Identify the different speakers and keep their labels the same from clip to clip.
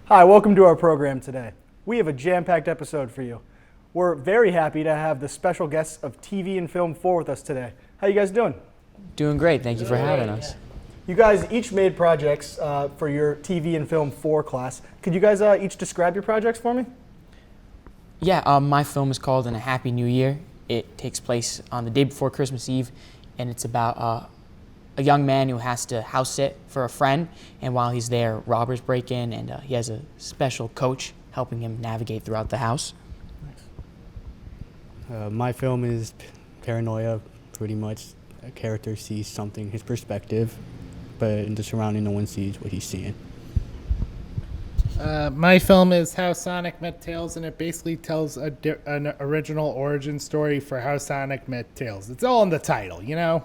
Speaker 1: Hi, welcome to our program today. We have a jam-packed episode for you. We're very happy to have the special guests of TV and Film 4 with us today. How you guys doing?
Speaker 2: Doing great. Thank you for having us.
Speaker 1: You guys each made projects for your TV and Film 4 class. Could you guys each describe your projects for me?
Speaker 2: Yeah, my film is called In a Happy New Year. It takes place on the day before Christmas Eve, and it's about a young man who has to house sit for a friend, and while he's there, robbers break in, and he has a special coach helping him navigate throughout the house.
Speaker 3: My film is paranoia, pretty much. A character sees something, his perspective, but in the surrounding, no one sees what he's seeing.
Speaker 4: My film is How Sonic Met Tails, and it basically tells an original origin story for how Sonic met Tails. It's all in the title, you know?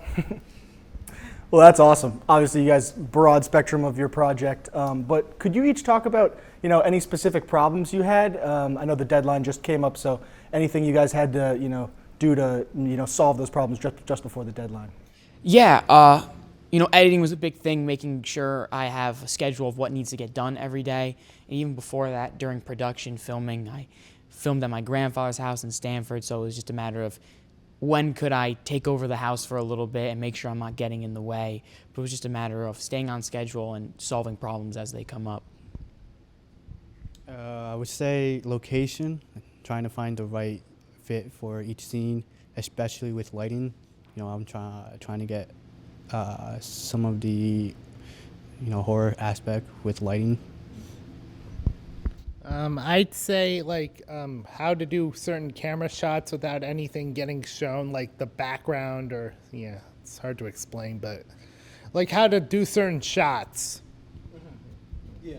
Speaker 1: Well, that's awesome. Obviously, you guys, broad spectrum of your project, but could you each talk about, any specific problems you had? I know the deadline just came up, so anything you guys had to, do to, solve those problems just before the deadline?
Speaker 2: Yeah, editing was a big thing, making sure I have a schedule of what needs to get done every day. And even before that, during production filming, I filmed at my grandfather's house in Stanford, so it was just a matter of when could I take over the house for a little bit and make sure I'm not getting in the way. But it was just a matter of staying on schedule and solving problems as they come up.
Speaker 3: I would say location, trying to find the right fit for each scene, especially with lighting. I'm trying to get some of the horror aspect with lighting.
Speaker 4: I'd say how to do certain camera shots without anything getting shown, like the background it's hard to explain, but like how to do certain shots.
Speaker 1: Yeah.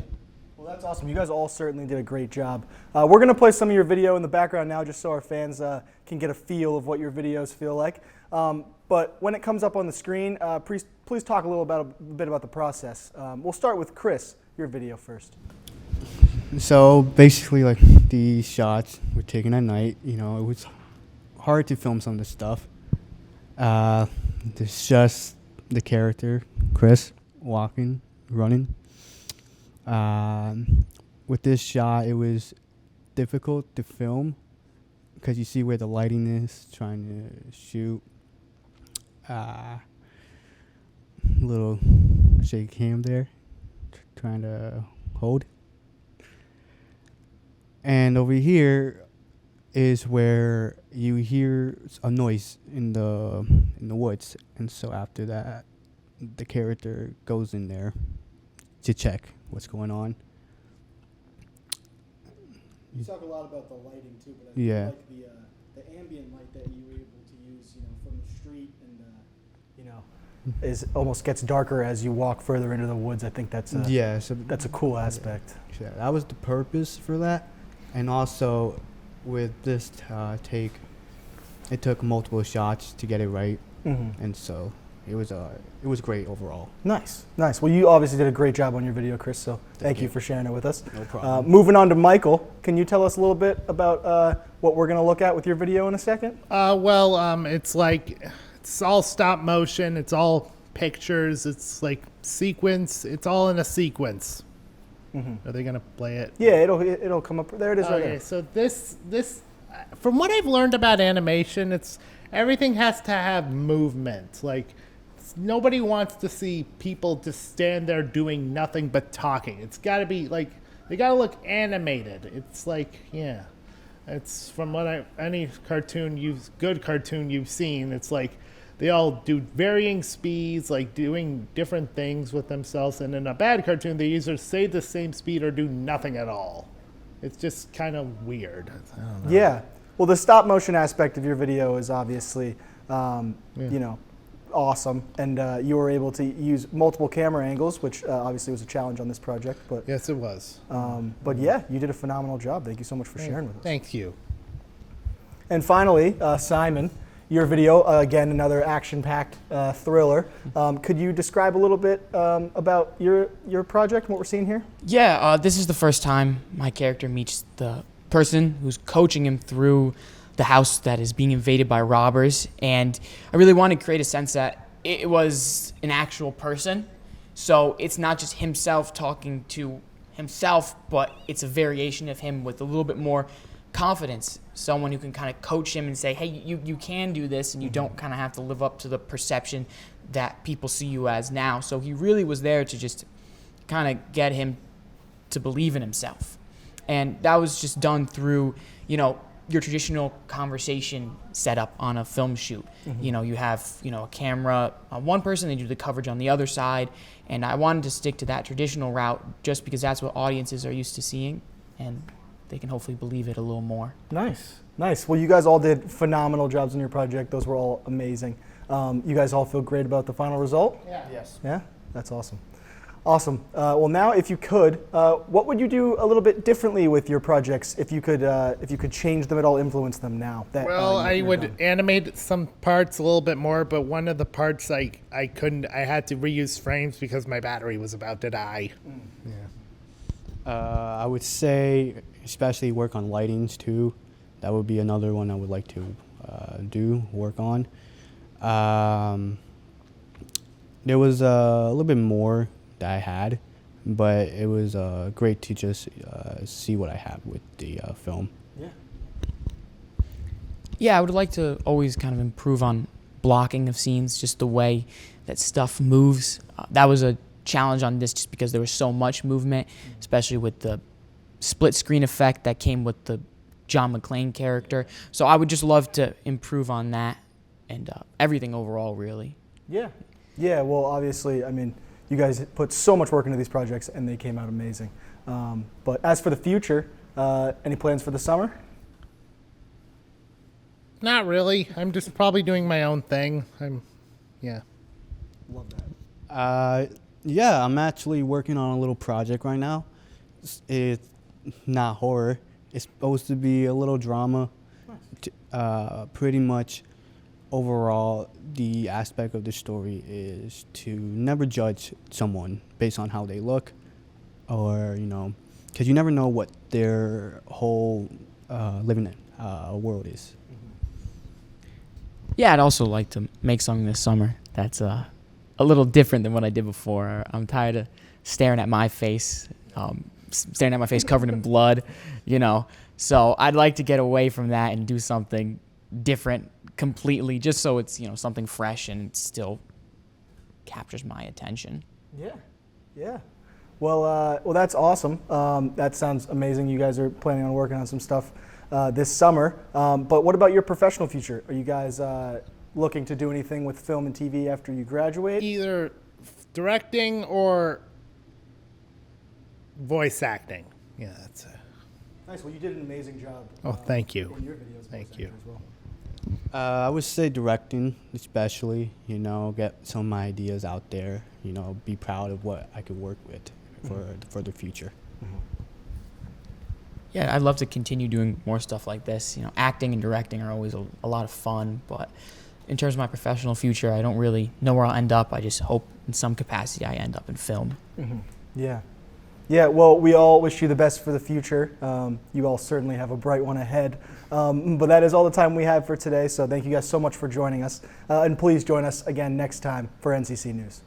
Speaker 1: Well, that's awesome. You guys all certainly did a great job. We're going to play some of your video in the background now just so our fans can get a feel of what your videos feel like. But when it comes up on the screen, please talk a bit about the process. We'll start with Chris, your video first.
Speaker 3: So basically, these shots were taken at night. It was hard to film some of the stuff. There's just the character, Chris, walking, running. With this shot, it was difficult to film because you see where the lighting is, trying to shoot. Little shake cam there, trying to hold. And over here is where you hear a noise in the woods, and so after that, the character goes in there to check what's going on.
Speaker 1: You talk a lot about the lighting too, but I
Speaker 3: Yeah.
Speaker 1: like the ambient light that you were able to use, from the street, and is almost gets darker as you walk further into the woods. I think that's a cool aspect.
Speaker 3: Yeah, that was the purpose for that. And also, with this take, it took multiple shots to get it right, and so it was great overall.
Speaker 1: Nice. Well, you obviously did a great job on your video, Chris. So thank you for sharing it with us.
Speaker 3: No problem.
Speaker 1: Moving on to Michael, can you tell us a little bit about what we're going to look at with your video in a second?
Speaker 4: It's all stop motion. It's all pictures. It's like sequence. It's all in a sequence. Are they gonna play it?
Speaker 1: Yeah, it'll come up. There it is, right there.
Speaker 4: So this, from what I've learned about animation, everything has to have movement. Like nobody wants to see people just stand there doing nothing but talking. It's got to be they got to look animated. It's it's from any good cartoon you've seen. It's like they all do varying speeds, like doing different things with themselves. And in a bad cartoon, they either stay the same speed or do nothing at all. It's just kind of weird. I don't know.
Speaker 1: Yeah. Well, the stop motion aspect of your video is obviously, awesome. And you were able to use multiple camera angles, which obviously was a challenge on this project. But
Speaker 4: Yes, it was.
Speaker 1: But yeah, you did a phenomenal job. Thank you so much for sharing with us.
Speaker 4: Thank you.
Speaker 1: And finally, Simon, your video, again, another action-packed thriller. Could you describe a little bit about your project and what we're seeing here?
Speaker 2: Yeah, this is the first time my character meets the person who's coaching him through the house that is being invaded by robbers, and I really wanted to create a sense that it was an actual person, so it's not just himself talking to himself, but it's a variation of him with a little bit more confidence. Someone who can kind of coach him and say, hey, you can do this, and you don't kind of have to live up to the perception that people see you as now. So he really was there to just kind of get him to believe in himself. And that was just done through, your traditional conversation setup on a film shoot. You have, a camera on one person, they do the coverage on the other side. And I wanted to stick to that traditional route just because that's what audiences are used to seeing, and they can hopefully believe it a little more.
Speaker 1: Nice. Well, you guys all did phenomenal jobs on your project. Those were all amazing. You guys all feel great about the final result?
Speaker 4: Yeah.
Speaker 3: Yes.
Speaker 1: Yeah? That's awesome. Awesome. Well, now, if you could, what would you do a little bit differently with your projects if you could change them at all, influence them now?
Speaker 4: Well, I
Speaker 1: you're
Speaker 4: would
Speaker 1: done?
Speaker 4: animate some parts a little bit more, but one of the parts I couldn't. I had to reuse frames because my battery was about to die.
Speaker 3: I would say, especially work on lightings too. That would be another one I would like to work on. There was a little bit more that I had, but it was great to just see what I have with the film.
Speaker 1: Yeah.
Speaker 2: Yeah, I would like to always kind of improve on blocking of scenes, just the way that stuff moves. That was a challenge on this just because there was so much movement, especially with the split screen effect that came with the John McClane character. So I would just love to improve on that and everything overall, really.
Speaker 1: Yeah. Yeah. Well, obviously, I mean, you guys put so much work into these projects, and they came out amazing. But as for the future, any plans for the summer?
Speaker 4: Not really. I'm just probably doing my own thing.
Speaker 1: Love that.
Speaker 3: Yeah, I'm actually working on a little project right now. It's not horror. It's supposed to be a little drama. Pretty much overall, the aspect of the story is to never judge someone based on how they look, or, because you never know what their whole living world is.
Speaker 2: Yeah, I'd also like to make something this summer that's a little different than what I did before. I'm tired of staring at my face covered in blood, So I'd like to get away from that and do something different completely, just so it's, something fresh and it still captures my attention.
Speaker 1: Yeah. Well, that's awesome. That sounds amazing. You guys are planning on working on some stuff this summer. But what about your professional future? Are you guys looking to do anything with film and TV after you graduate?
Speaker 4: Either directing or voice acting. Yeah, that's it.
Speaker 1: Nice. Well, you did an amazing job.
Speaker 4: Oh, thank you.
Speaker 1: In your videos,
Speaker 4: Thank
Speaker 1: voice
Speaker 4: you.
Speaker 1: acting as well.
Speaker 3: I would say directing, especially, get some ideas out there, be proud of what I could work with for the future.
Speaker 2: Yeah, I'd love to continue doing more stuff like this. Acting and directing are always a lot of fun, but in terms of my professional future, I don't really know where I'll end up. I just hope in some capacity I end up in film.
Speaker 1: Yeah. Yeah, well, we all wish you the best for the future. You all certainly have a bright one ahead. But that is all the time we have for today, so thank you guys so much for joining us. And please join us again next time for NCC News.